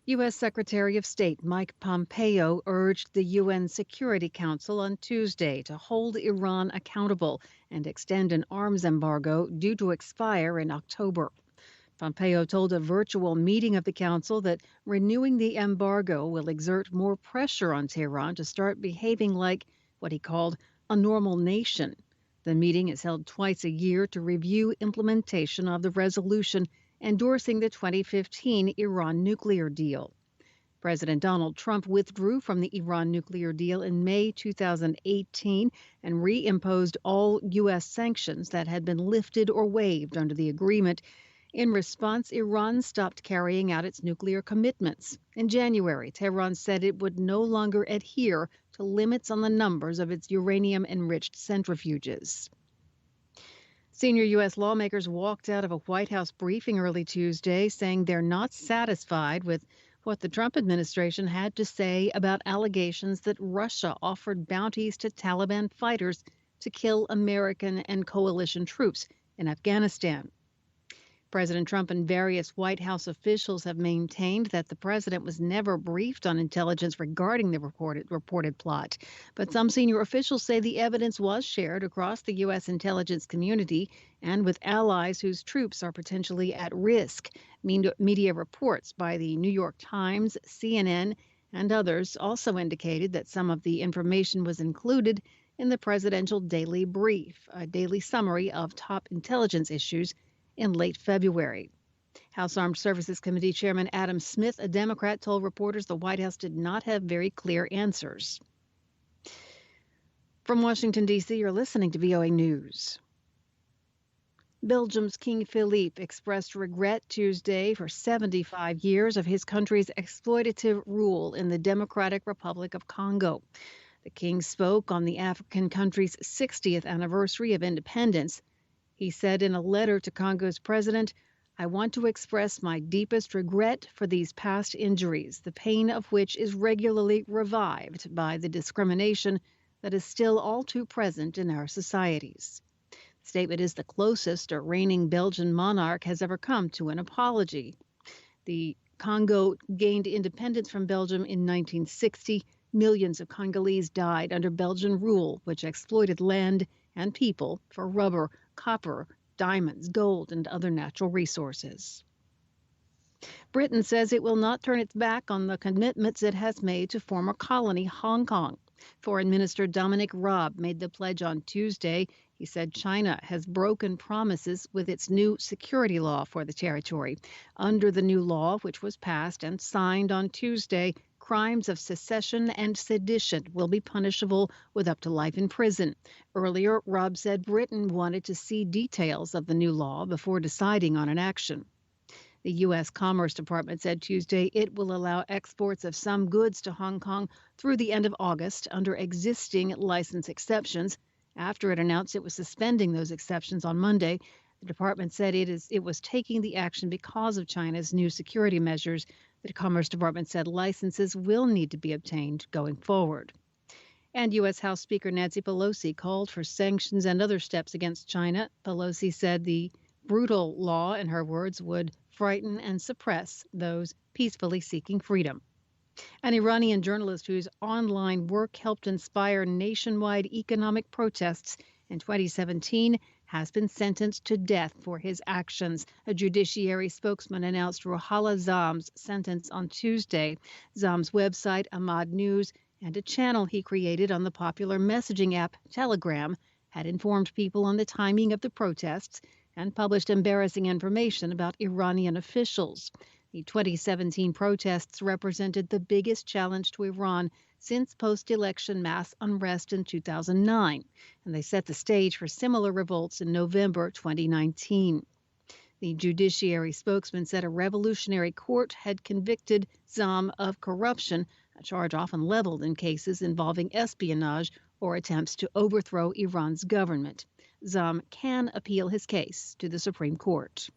U.S. Secretary of State Mike Pompeo urged the UN Security Council on Tuesday to hold Iran accountable and extend an arms embargo due to expire in October. Pompeo told a virtual meeting of the council that renewing the embargo will exert more pressure on Tehran to start behaving like what he called a normal nation. The meeting is held twice a year to review implementation of the resolution endorsing the 2015 Iran nuclear deal. President Donald Trump withdrew from the Iran nuclear deal in May 2018 and reimposed all U.S. sanctions that had been lifted or waived under the agreement. In response, Iran stopped carrying out its nuclear commitments. In January, Tehran said it would no longer adhere to limits on the numbers of its uranium-enriched centrifuges. Senior U.S. lawmakers walked out of a White House briefing early Tuesday saying they're not satisfied with what the Trump administration had to say about allegations that Russia offered bounties to Taliban fighters to kill American and coalition troops in Afghanistan. President Trump and various White House officials have maintained that the president was never briefed on intelligence regarding the reported plot. But some senior officials say the evidence was shared across the U.S. intelligence community and with allies whose troops are potentially at risk. Media reports by the New York Times, CNN, and others also indicated that some of the information was included in the presidential daily brief, a daily summary of top intelligence issues in late February. House Armed Services Committee Chairman Adam Smith, a Democrat, told reporters the White House did not have very clear answers. From Washington, D.C., you're listening to VOA News. Belgium's King Philippe expressed regret Tuesday for 75 years of his country's exploitative rule in the Democratic Republic of Congo. The king spoke on the African country's 60th anniversary of independence. He said in a letter to Congo's president, "I want to express my deepest regret for these past injuries, the pain of which is regularly revived by the discrimination that is still all too present in our societies." The statement is the closest a reigning Belgian monarch has ever come to an apology. The Congo gained independence from Belgium in 1960. Millions of Congolese died under Belgian rule, which exploited land and people for rubber, copper, diamonds, gold, and other natural resources. Britain says it will not turn its back on the commitments it has made to former colony Hong Kong. Foreign Minister Dominic Raab made the pledge on Tuesday. He said China has broken promises with its new security law for the territory. Under the new law, which was passed and signed on Tuesday, crimes of secession and sedition will be punishable with up to life in prison. Earlier, Raab said Britain wanted to see details of the new law before deciding on an action. The U.S. Commerce Department said Tuesday it will allow exports of some goods to Hong Kong through the end of August under existing license exceptions. After it announced it was suspending those exceptions on Monday, the department said it was taking the action because of China's new security measures. The Commerce Department said licenses will need to be obtained going forward. And U.S. House Speaker Nancy Pelosi called for sanctions and other steps against China. Pelosi said the brutal law, in her words, would frighten and suppress those peacefully seeking freedom. An Iranian journalist whose online work helped inspire nationwide economic protests in 2017 has been sentenced to death for his actions. A judiciary spokesman announced Ruhollah Zam's sentence on Tuesday. Zam's website, Ahmad News, and a channel he created on the popular messaging app Telegram had informed people on the timing of the protests and published embarrassing information about Iranian officials. The 2017 protests represented the biggest challenge to Iran since post-election mass unrest in 2009, and they set the stage for similar revolts in November 2019. The judiciary spokesman said a revolutionary court had convicted Zam of corruption, a charge often leveled in cases involving espionage or attempts to overthrow Iran's government. Zam can appeal his case to the Supreme Court.